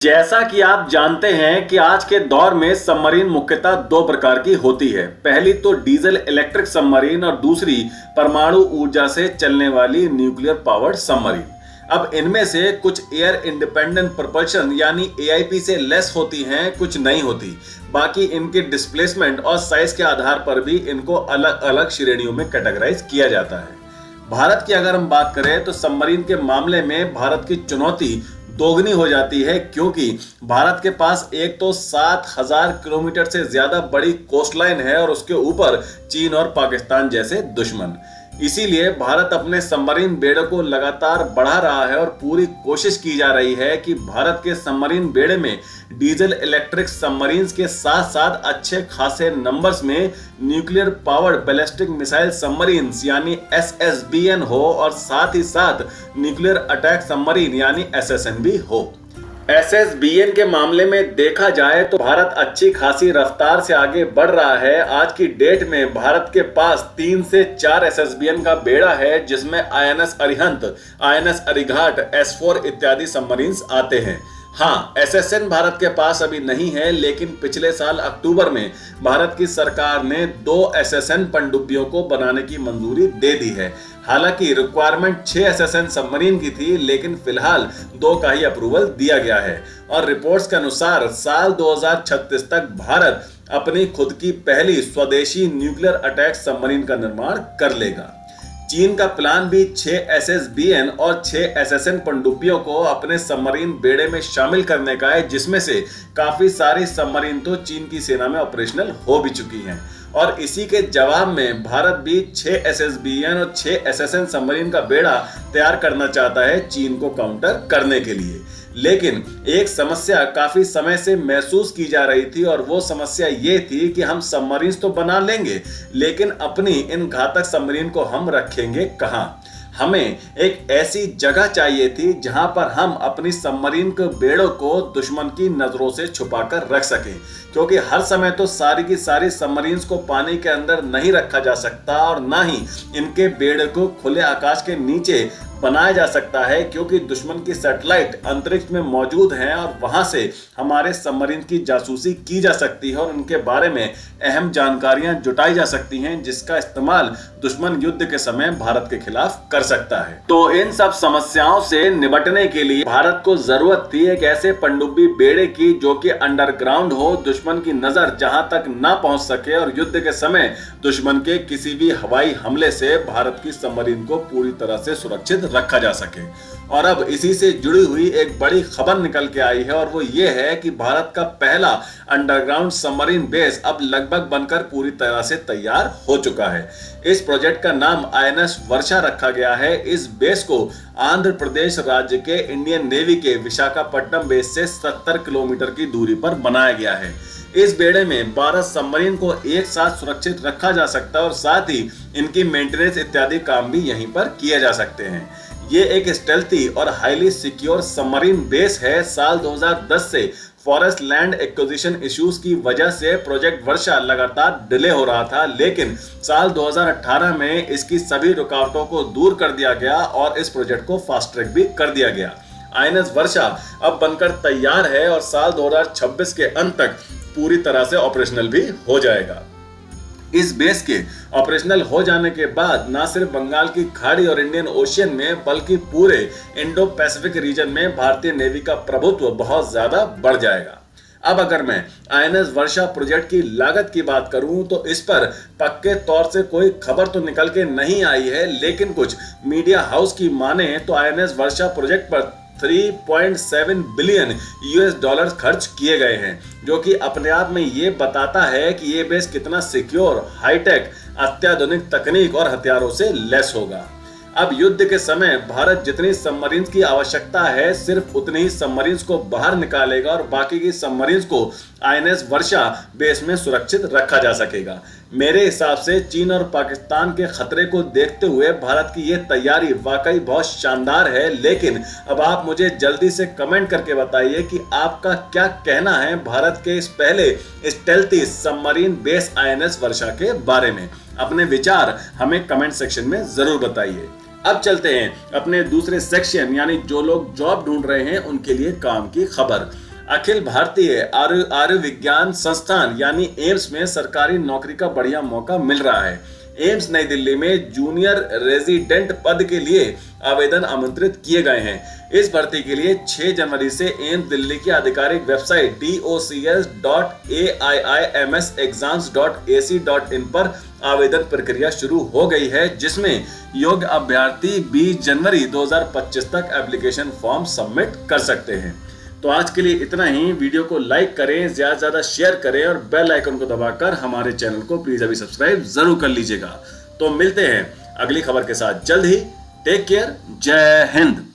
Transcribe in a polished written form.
जैसा कि आप जानते हैं कि आज के दौर में सबमरीन मुख्यतः दो प्रकार की होती है। पहली तो डीजल इलेक्ट्रिक सबमरीन और दूसरी परमाणु ऊर्जा से चलने वाली न्यूक्लियर पावर्ड सबमरीन। अब इनमें से कुछ एयर इंडिपेंडेंट propulsion यानी एआईपी से लेस होती हैं, कुछ नहीं होती। बाकी इनके डिस्प्लेसमेंट और साइज के आधार पर भी इनको अलग अलग श्रेणियों में कैटेगराइज किया जाता है। भारत की अगर हम बात करें तो सबमरीन के मामले में भारत की चुनौती दोगुनी हो जाती है, क्योंकि भारत के पास एक तो 7,000 किलोमीटर से ज्यादा बड़ी कोस्टलाइन है और उसके ऊपर चीन और पाकिस्तान जैसे दुश्मन। इसीलिए भारत अपने सबमरीन बेड़े को लगातार बढ़ा रहा है और पूरी कोशिश की जा रही है कि भारत के सबमरीन बेड़े में डीजल इलेक्ट्रिक सबमरीन्स के साथ साथ अच्छे खासे नंबर्स में nuclear powered ballistic missile submarines यानी SSBN हो और साथ ही साथ न्यूक्लियर अटैक सबमरीन यानी SSN भी हो। SSBN के मामले में देखा जाए तो भारत अच्छी खासी रफ्तार से आगे बढ़ रहा है। आज की डेट में भारत के पास 3 से 4 SSBN का बेड़ा है, जिसमें INS Arihant, INS Arighat, S4 इत्यादि सबमरीन्स आते हैं। हाँ, SSN भारत के पास अभी नहीं है, लेकिन पिछले साल अक्टूबर में भारत की सरकार ने 2 SSN पनडुब्बियों को बनाने की मंजूरी दे दी है। हालांकि रिक्वायरमेंट 6 SSN सबमरीन की थी, लेकिन फिलहाल 2 का ही अप्रूवल दिया गया है और रिपोर्ट्स के अनुसार साल 2036 तक भारत अपनी खुद की पहली स्वदेशी न्यूक्लियर अटैक सबमरीन का निर्माण कर लेगा। चीन का प्लान भी 6 SSBN और 6 SSN पनडुब्बियों को अपने सबमरीन बेड़े में शामिल करने का है, जिसमें से काफी सारी सबमरीन तो चीन की सेना में ऑपरेशनल हो भी चुकी हैं। और इसी के जवाब में भारत भी 6 SSBN और 6 SSN सबमरीन का बेड़ा तैयार करना चाहता है चीन को काउंटर करने के लिए। लेकिन एक समस्या काफी समय से महसूस की जा रही थी और वो समस्या ये थी कि हम सबमरीन तो बना लेंगे, लेकिन अपनी इन घातक सबमरीन को हम रखेंगे कहां। हमें एक ऐसी जगह चाहिए थी जहां पर हम अपनी सबमरीन के बेड़ों को दुश्मन की नजरों से छुपाकर रख सकें, क्योंकि हर समय तो सारी की सारी सबमरीन्स को पानी के अंदर नहीं रखा जा सकता और ना ही इनके बेड़े को खुले आकाश के नीचे बनाया जा सकता है, क्योंकि दुश्मन की सैटेलाइट अंतरिक्ष में मौजूद हैं और वहां से हमारे सबमरीन की जासूसी की जा सकती है और उनके बारे में अहम जानकारियां जुटाई जा सकती हैं, जिसका इस्तेमाल दुश्मन युद्ध के समय भारत के खिलाफ कर सकता है। तो इन सब समस्याओं से निपटने के लिए भारत को जरूरत थी एक ऐसे पनडुब्बी बेड़े की जो कि अंडरग्राउंड हो, दुश्मन की नजर जहां तक ना पहुंच सके और युद्ध के समय दुश्मन के किसी भी हवाई हमले से भारत की सबमरीन को पूरी तरह से सुरक्षित रखा जा सके। और अब इसी से जुड़ी हुई एक बड़ी खबर निकल के आई है और वो ये है कि भारत का पहला अंडरग्राउंड सबमरीन बेस अब लगभग बनकर पूरी तरह से तैयार हो चुका है। इस प्रोजेक्ट का नाम INS वर्षा रखा गया है। इस बेस को आंध्र प्रदेश राज्य के इंडियन नेवी के विशाखापट्टनम बेस से 70 किलोमीटर की दूरी पर बनाया गया है। इस बेड़े में 12 सबमरीन को एक साथ सुरक्षित रखा जा सकता है और साथ ही इनकी मेंटेनेंस इत्यादि काम भी यहीं पर किए जा सकते हैं। ये एक स्टेल्थी और हाईली सिक्योर सबमरीन बेस है। साल 2010 से फॉरेस्ट लैंड एक्विजिशन इश्यूज की वजह से प्रोजेक्ट वर्षा लगातार डिले हो रहा था, लेकिन साल 2018 में इसकी सभी रुकावटों को दूर कर दिया गया और इस प्रोजेक्ट को फास्ट ट्रैक भी कर दिया गया। INS वर्षा अब बनकर तैयार है और साल 2026 के अंत तक पूरी तरह से ऑपरेशनल भी हो जाएगा। इस बेस के ऑपरेशनल हो जाने के बाद न सिर्फ बंगाल की खाड़ी और इंडियन ओशियन में बल्कि पूरे इंडो पैसिफिक रीजन में भारतीय नेवी का प्रभुत्व बहुत ज्यादा बढ़ जाएगा। अब अगर मैं INS वर्षा प्रोजेक्ट की लागत की बात करूं तो इस पर पक्के तौर से कोई खबर तो निकल के नहीं आई है, लेकिन कुछ मीडिया हाउस की माने तो INS वर्षा प्रोजेक्ट पर 3.7 बिलियन US खर्च किए गए हैं, जो कि अपने आप में ये बताता है कि ये बेस कितना सिक्योर, हाईटेक, अत्याधुनिक तकनीक और हथियारों से लैस होगा। अब युद्ध के समय भारत जितनी सबमरीन्स की आवश्यकता है सिर्फ उतनी ही सबमरीन्स को बाहर निकालेगा और बाकी की सबमरीन्स को INS वर्षा बेस में सुरक्षित रखा जा सकेगा। मेरे हिसाब से चीन और पाकिस्तान के खतरे को देखते हुए भारत की ये तैयारी वाकई बहुत शानदार है, लेकिन अब आप मुझे जल्दी से कमेंट करके बताइए कि आपका क्या कहना है भारत के इस पहले स्टेल्थी सबमरीन बेस INS वर्षा के बारे में। अपने विचार हमें कमेंट सेक्शन में जरूर बताइए। अब चलते हैं अपने दूसरे सेक्शन यानी जो लोग जॉब ढूंढ रहे हैं उनके लिए काम की खबर। अखिल भारतीय आयुर्विज्ञान संस्थान यानी एम्स में सरकारी नौकरी का बढ़िया मौका मिल रहा है। एम्स नई दिल्ली में जूनियर रेजिडेंट पद के लिए आवेदन आमंत्रित किए गए हैं। इस भर्ती के लिए 6 जनवरी से एम्स दिल्ली की आधिकारिक वेबसाइट docs.aiimsexams.ac.in पर आवेदन प्रक्रिया शुरू हो गई है, जिसमें योग्य अभ्यर्थी 20 जनवरी 2025 तक एप्लीकेशन फॉर्म सबमिट कर सकते हैं। तो आज के लिए इतना ही। वीडियो को लाइक करें, ज्यादा से ज्यादा शेयर करें और बेल आइकन को दबाकर हमारे चैनल को प्लीज अभी सब्सक्राइब जरूर कर लीजिएगा। तो मिलते हैं अगली खबर के साथ जल्द ही। टेक केयर, जय हिंद।